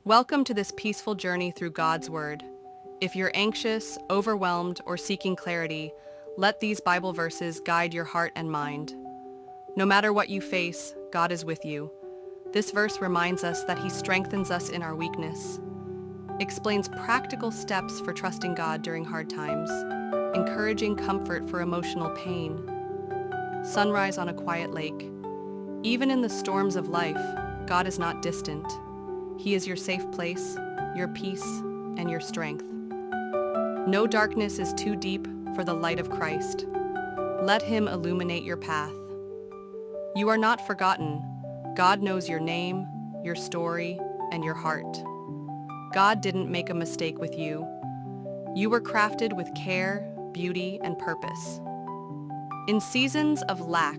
Welcome to this peaceful journey through God's Word. If you're anxious, overwhelmed, or seeking clarity, let these Bible verses guide your heart and mind. No matter what you face, God is with you. This verse reminds us that He strengthens us in our weakness, explains practical steps for trusting God during hard times, encouraging comfort for emotional pain. Sunrise on a quiet lake. Even in the storms of life, God is not distant. He is your safe place, your peace, and your strength. No darkness is too deep for the light of Christ. Let Him illuminate your path. You are not forgotten. God knows your name, your story, and your heart. God didn't make a mistake with you. You were crafted with care, beauty, and purpose. In seasons of lack,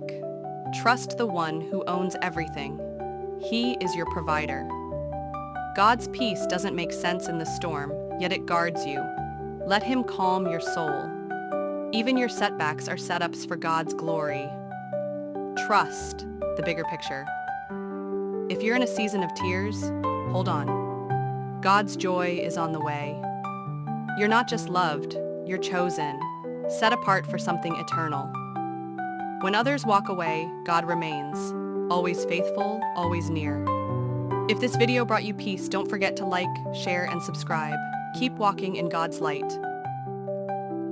trust the One who owns everything. He is your provider. God's peace doesn't make sense in the storm, yet it guards you. Let Him calm your soul. Even your setbacks are setups for God's glory. Trust the bigger picture. If you're in a season of tears, hold on. God's joy is on the way. You're not just loved, you're chosen, set apart for something eternal. When others walk away, God remains, always faithful, always near. If this video brought you peace, don't forget to like, share, and subscribe. Keep walking in God's light.